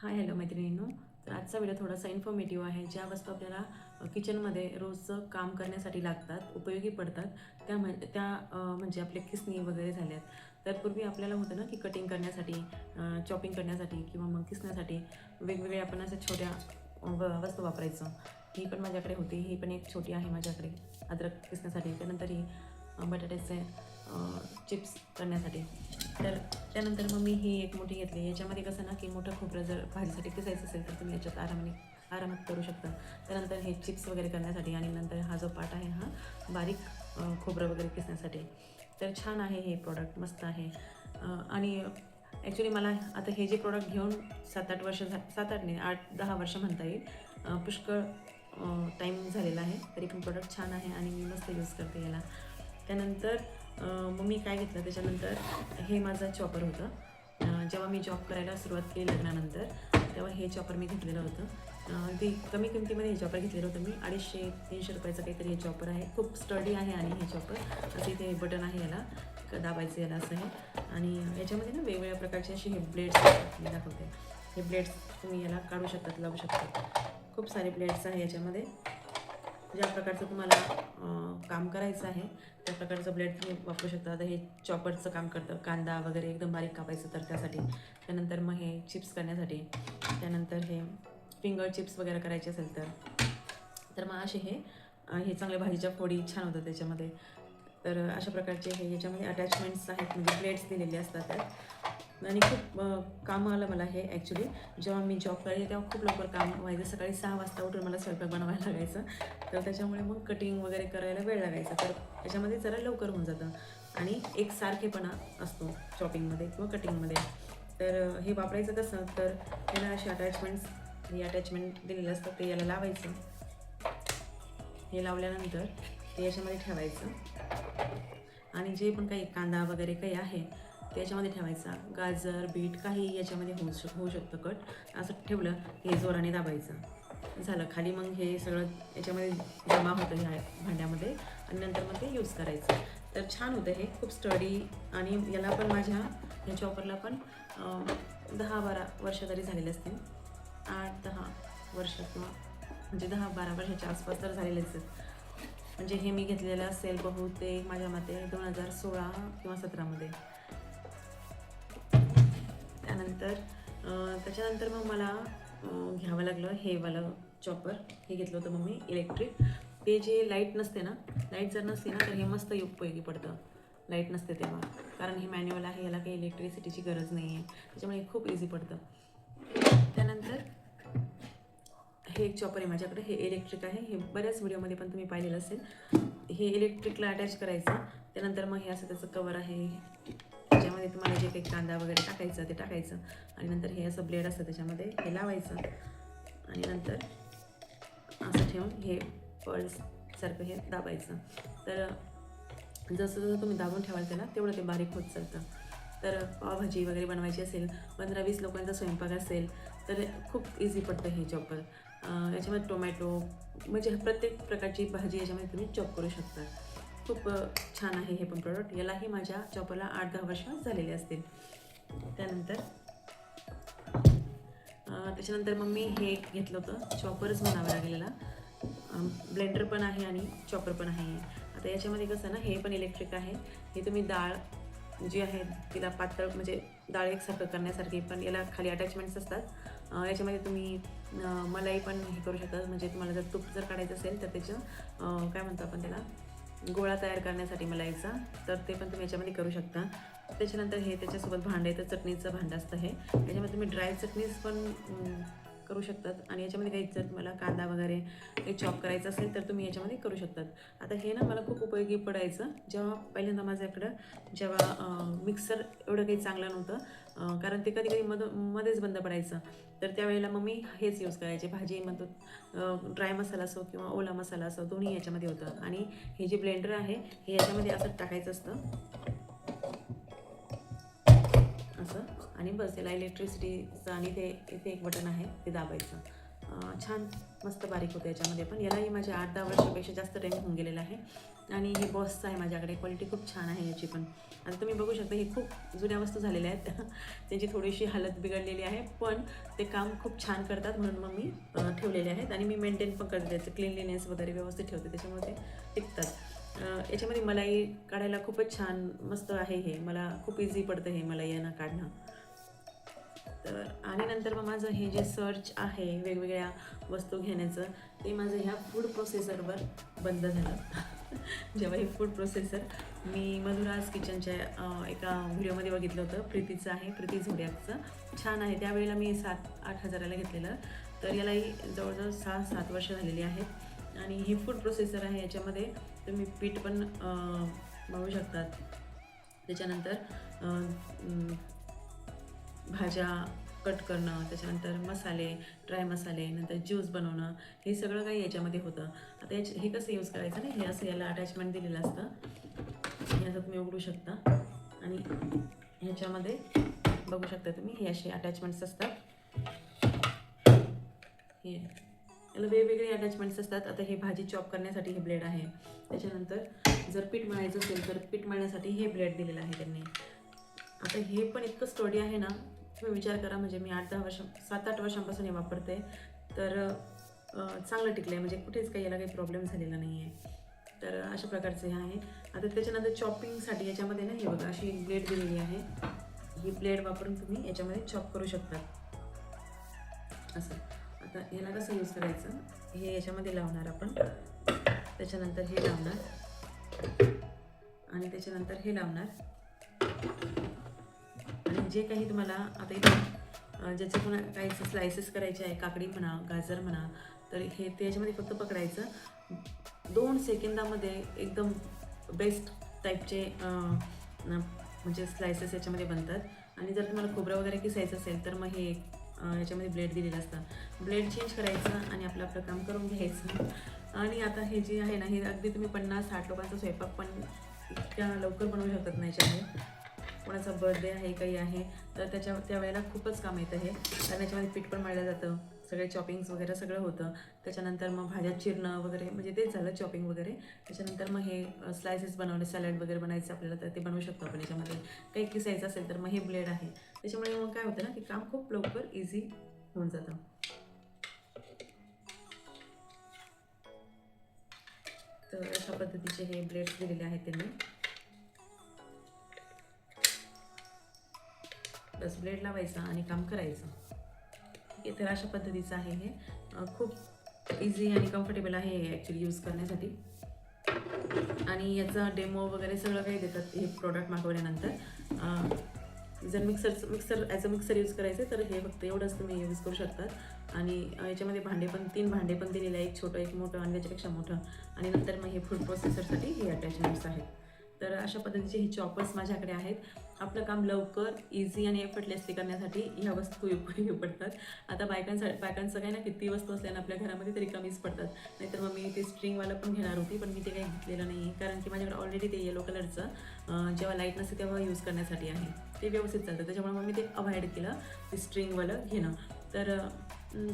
Hi hello मैत्रिणींनो. तर आजचा व्हिडिओ थोडासा इन्फॉर्मेटिव्ह आहे. ज्या वस्तू आपल्याला किचनमध्ये रोजचं काम करण्यासाठी लागतात, उपयोगी पडतात, म्हणजे आपले किसणी वगैरे झाल्यात. तर पूर्वी आपल्याला होतं ना की कटिंग करण्यासाठी, चॉपिंग करण्यासाठी किंवा मग किसण्यासाठी वेगवेगळे आपण अशा छोट्या वस्तू वापरायचो. ही पण माझ्याकडे होती. ही पण एक छोटी आहे माझ्याकडे अद्रक किसण्यासाठी. त्यानंतर ही बटाट्याचे चिप्स करण्यासाठी. तर त्यानंतर मग मी ही एक मोठी घेतली. याच्यामध्ये कसं ना की मोठं खोबरं जर भाजीसाठी किसायचं असेल तर तुम्ही याच्यात आरामात करू शकता. त्यानंतर हे चिप्स वगैरे करण्यासाठी आणि नंतर हा जो पाट आहे हा बारीक खोबरं वगैरे किसण्यासाठी. तर छान आहे हे प्रॉडक्ट, मस्त आहे. आणि ॲक्च्युली मला आता हे जे प्रॉडक्ट घेऊन 7-8 वर्ष 7-8 नाही 8-10 वर्ष म्हणता येईल. पुष्कळ टाईम झालेला आहे. तरी पण प्रॉडक्ट छान आहे आणि मी मस्त यूज करते याला. त्यानंतर मग मी काय घेतलं त्याच्यानंतर, हे माझं चॉपर होतं. जेव्हा मी जॉब करायला सुरुवात केली लग्नानंतर, तेव्हा हे चॉपर मी घेतलेलं होतं. अगदी कमी किमतीमध्ये हे चॉपर घेतलेलं होतं मी. 250-300 रुपयाचं काहीतरी हे चॉपर आहे. खूप स्टडी आहे आणि हे चॉपर असं इथे बटन आहे याला दाबायचं, याला असं आहे. आणि याच्यामध्ये ना वेगवेगळ्या प्रकारचे असे हे ब्लेड्स मी दाखवते. हे ब्लेड्स तुम्ही याला काढू शकतात, लावू शकतात. खूप सारे ब्लेड्स आहे याच्यामध्ये. ज्या प्रकारचं तुम्हाला काम करायचं आहे त्या प्रकारचं ब्लेड तुम्ही वापरू शकता. आता हे चॉपरचं काम करतं, कांदा वगैरे एकदम बारीक कापायचं तर त्यासाठी. त्यानंतर मग हे चिप्स करण्यासाठी. त्यानंतर हे फिंगर चिप्स वगैरे करायचे असेल तर मग असे हे चांगल्या भाजीच्या फोडी छान होतात त्याच्यामध्ये. तर अशा प्रकारचे हे याच्यामध्ये अटॅचमेंट्स आहेत, म्हणजे ब्लेड्स दिलेले असतात त्यात. आणि खूप कामं आलं मला हे ॲक्च्युली. जेव्हा मी जॉब करायचे तेव्हा खूप लवकर काम व्हायचं. सकाळी 6 वाजता उठून मला स्वयंपाक बनवायला लागायचं. तर त्याच्यामुळे मग कटिंग वगैरे करायला वेळ लागायचा. तर त्याच्यामध्ये जरा लवकर होऊन जातं आणि एक सारखेपणा असतो चॉपिंगमध्ये किंवा कटिंगमध्ये. तर हे वापरायचं कसं, तर याला असे हे अटॅचमेंट दिलेले असतात, ते याला लावायचं. हे लावल्यानंतर ते याच्यामध्ये ठेवायचं आणि जे पण काही कांदा वगैरे काही आहे ते याच्यामध्ये ठेवायचा. गाजर, बीट काही याच्यामध्ये होऊ शकतं कट. असं ठेवलं हे जोराने दाबायचं, झालं खाली. मग हे सगळं याच्यामध्ये जमा होतं ह्या भांड्यामध्ये आणि नंतर मग ते यूज करायचं. तर छान होतं हे, खूप स्टडी. आणि याला पण ह्या चॉपरला पण 10-12 वर्ष तरी झालेले असतील. 8-10 वर्ष किंवा म्हणजे 10-12 वर्षाच्या आसपास तर झालेलेच आहेत. म्हणजे हे मी घेतलेलं असेल बहुतेक माझ्या मते 2016 किंवा 17मध्ये. त्याच्यानंतर मग मला घ्यावं लागलं हे वालं चॉपर. हे घेतलं होतं मग मी इलेक्ट्रिक. ते जे लाईट नसते ना, लाईट जर नसते ना तर हे मस्त उपयोगी पडतं. लाईट नसते तेव्हा, कारण हे मॅन्युअल आहे, याला काही इलेक्ट्रिसिटीची गरज नाही आहे. त्याच्यामुळे हे खूप इझी पडतं. त्यानंतर हे एक चॉपर आहे माझ्याकडे. हे इलेक्ट्रिक आहे. हे बऱ्याच व्हिडिओमध्ये पण तुम्ही पाहिलेलं असेल. हे इलेक्ट्रिकला अटॅच करायचं. त्यानंतर मग हे असं त्याचं कवर आहे. त्याच्यामध्ये तुम्हाला जे काही कांदा वगैरे टाकायचं ते टाकायचं आणि नंतर हे असं ब्लेड असतं त्याच्यामध्ये हे लावायचं आणि नंतर असं ठेवून हे पल्ससारखं हे दाबायचं. तर जसं जसं तुम्ही दाबून ठेवाल त्याला तेवढं ते बारीक होत चालतं. तर पावभाजी वगैरे बनवायची असेल, 15-20 लोकांचा स्वयंपाक असेल तर खूप इझी पडतं हे चॉपर. याच्यामध्ये टोमॅटो म्हणजे प्रत्येक प्रकारची भाजी याच्यामध्ये तुम्ही चॉप करू शकता. खूप छान आहे हे पण प्रॉडक्ट. यालाही माझ्या चॉपरला 8-10 वर्ष झालेले असतील. त्याच्यानंतर मग मी हे घेतलं होतं, चॉपरच म्हणावं लागलेला. ब्लेंडर पण आहे आणि चॉपर पण आहे. आता याच्यामध्ये कसं ना, हे पण इलेक्ट्रिक आहे. हे तुम्ही डाळ जी आहे तिला पातळ म्हणजे डाळ एकसारखं करण्यासारखी, पण याला खाली अटॅचमेंट्स असतात. याच्यामध्ये तुम्ही मलाई पण हे करू शकता. म्हणजे तुम्हाला जर तूप जर काढायचं असेल तर त्याचं काय म्हणतो आपण त्याला, गोळा तयार करण्यासाठी मलाईचा, तर ते पण तुम्ही याच्यामध्ये करू शकता. त्याच्यानंतर हे त्याच्यासोबत भांडं आहे, तर चटणीचं भांडं असतं हे. याच्यामध्ये तुम्ही ड्राय चटणीज पण करू शकतात आणि याच्यामध्ये काही जर तुम्हाला कांदा वगैरे काही चॉप करायचं असेल तर तुम्ही याच्यामध्ये करू शकतात. आता हे ना मला खूप उपयोगी पडायचं जेव्हा पहिल्यांदा माझ्याकडं जेव्हा मिक्सर एवढं काही चांगलं नव्हतं, कारण ते कधी कधी मध्येच बंद पडायचं. तर त्यावेळेला मग मी हेच यूज करायचे. भाजी म्हणतो ड्राय मसाला असो किंवा ओला मसाला असो, दोन्ही याच्यामध्ये होतं. आणि हे जे ब्लेंडर आहे हे याच्यामध्ये असं टाकायचं असतं असं, आणि बस याला इलेक्ट्रिसिटीचं आणि ते इथे एक बटन आहे ते दाबायचं. छान मस्त बारीक होतं याच्यामध्ये पण. यालाही माझ्या 8-10 वर्षापेक्षा जास्त टाईम होऊन गेलेला आहे आणि हे बॉसचं आहे माझ्याकडे, क्वालिटी खूप छान आहे याची पण. आता तुम्ही बघू शकता हे खूप जुन्या वस्तू झालेल्या आहेत त्यांची थोडीशी हालत बिघडलेली आहे, पण ते काम खूप छान करतात म्हणून मग मी ठेवलेले आहेत. आणि मी मेंटेन पण करते, त्याचं क्लीनलीनेस वगैरे व्यवस्थित ठेवते, त्याच्यामुळे ते टिकतात. याच्यामध्ये मलाई काढायला खूपच छान मस्त आहे हे, मला खूप इझी पडतं हे मलाई यांना काढणं. तर आणि नंतर मग माझं हे जे सर्च आहे वेगवेगळ्या वस्तू घेण्याचं, ते माझं ह्या फूड प्रोसेसरवर बंद झालं जेव्हा हे फूड प्रोसेसर मी मधुराज किचनच्या एका व्हिडिओमध्ये बघितलं होतं, प्रीतीचं आहे, प्रीती झोडियाकचं, छान आहे. त्यावेळेला मी 7-8 हजाराला घेतलेलं. तर यालाही जवळजवळ 6-7 वर्ष झालेली आहेत. आणि हे फूड प्रोसेसर आहे, याच्यामध्ये तुम्ही पीठ पण मळू शकतात. त्याच्यानंतर भाज्या कट करणं, त्याच्यानंतर मसाले, ड्राय मसाले, नंतर ज्यूस बनवणं, हे सगळं काही याच्यामध्ये होतं. आता हे कसं यूज करायचं ना, हे असं याला अटॅचमेंट दिलेलं असतं, हे असं तुम्ही उघडू शकता. आणि ह्याच्यामध्ये बघू शकता तुम्ही हे असे अटॅचमेंट्स असतात, हे याला वेगवेगळे अटॅचमेंट्स असतात. आता हे भाजी चॉप करण्यासाठी हे ब्लेड आहे. त्याच्यानंतर जर पीठ मळायचं असेल तर पीठ मळण्यासाठी हे ब्लेड दिलेलं आहे त्यांनी. आता हे पण इतकं स्टडी आहे ना, तुम्ही विचार करा, म्हणजे मी 7-8 वर्षांपासून हे वापरते, तर चांगलं टिकलं आहे, म्हणजे कुठेच काही याला काही प्रॉब्लेम झालेला नाही आहे. तर अशा प्रकारचं हे आहे. आता त्याच्यानंतर चॉपिंगसाठी याच्यामध्ये ना, हे बघा अशी ब्लेड दिलेली आहे, ही ब्लेड वापरून तुम्ही याच्यामध्ये चॉप करू शकता असं. आता याला कसं यूज करायचं, हे याच्यामध्ये लावणार आपण, त्याच्यानंतर हे लावणार आणि त्याच्यानंतर हे लावणार. आणि जे काही तुम्हाला आता इथे ज्याचे पण काही स्लायसेस करायचे आहे, काकडी म्हणा, गाजर म्हणा, तर हे ते याच्यामध्ये फक्त पकडायचं. 2 सेकंदामध्ये एकदम बेस्ट टाईपचे म्हणजे स्लायसेस याच्यामध्ये बनतात. आणि जर तुम्हाला खोबरं वगैरे किसायचं असेल तर मग हे याच्यामध्ये ब्लेड दिलेलं असतं, ब्लेड चेंज करायचं आणि आपलं काम करून घ्यायचं. आणि आता हे जे आहे ना, हे अगदी तुम्ही 50-60 लोकांचा स्वयंपाक पण इतक्या लवकर बनवू शकत नाही. याच्यामध्ये कोणाचा बर्थडे आहे, काही आहे, तर त्यावेळेला खूपच काम येतं हे, कारण याच्यामध्ये पीठ पण मळलं जातं, सगळे चॉपिंग्स वगैरे सगळं होतं. त्याच्यानंतर मग भाज्या चिरणं वगैरे, म्हणजे तेच झालं चॉपिंग वगैरे. त्याच्यानंतर मग हे स्लायसेस बनवणे, सॅलड वगैरे बनायचं आपल्याला, तर ते बनवू शकतो आपण. याच्यामध्ये काही किसायचं असेल तर मग हे ब्लेड आहे. त्याच्यामुळे मग काय होतं ना, की काम खूप लवकर इझी होऊन जातं. तर अशा पद्धतीचे हे ब्लेड्स दिलेले आहेत त्यांनी. बस ब्लेड लावायचा आणि काम करायचं. ठीक आहे, तर अशा पद्धतीचं आहे हे, खूप इझी आणि कम्फर्टेबल आहे हे ॲक्च्युली यूज करण्यासाठी. आणि याचा डेमो वगैरे सगळं काही देतात हे प्रोडक्ट मागवल्यानंतर. जर mixer as a mixer use करायचं तर हे फक्त एवढंच तुम्ही यूज करू शकतात. आणि याच्यामध्ये भांडे पण 3 भांडे पण दिलेले आहे, एक छोटं, एक मोठं आणि त्याच्यापेक्षा मोठं. आणि नंतर मग हे फूड प्रोसेसरसाठी हे अटॅचमेंट्स आहेत. तर अशा पद्धतीचे हे चॉपर्स माझ्याकडे आहेत. आपलं काम लवकर, इझी आणि एफर्टलेसली करण्यासाठी ह्या वस्तू उपयोगी पडतात. आता बायकांचं काय ना, किती वस्तू असल्यानं आपल्या घरामध्ये तरी कमीच पडतात. नाहीतर मग मी ते स्ट्रिंगवालं पण घेणार होती, पण मी ते काही घेतलेलं नाही आहे, कारण की माझ्याकडे ऑलरेडी ते येलो कलरचं जेव्हा लाईट नसते तेव्हा यूज करण्यासाठी आहे, ते व्यवस्थित चालतं. त्याच्यामुळे मग मी ते अवॉइड केलं, ते स्ट्रिंगवालं घेणं. तर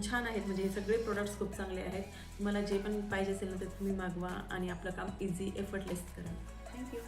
छान आहेत, म्हणजे हे सगळे प्रोडक्ट्स खूप चांगले आहेत. तुम्हाला जे पण पाहिजे असेल ना, ते तुम्ही मागवा आणि आपलं काम इझी एफर्टलेस करा. थँक्यू.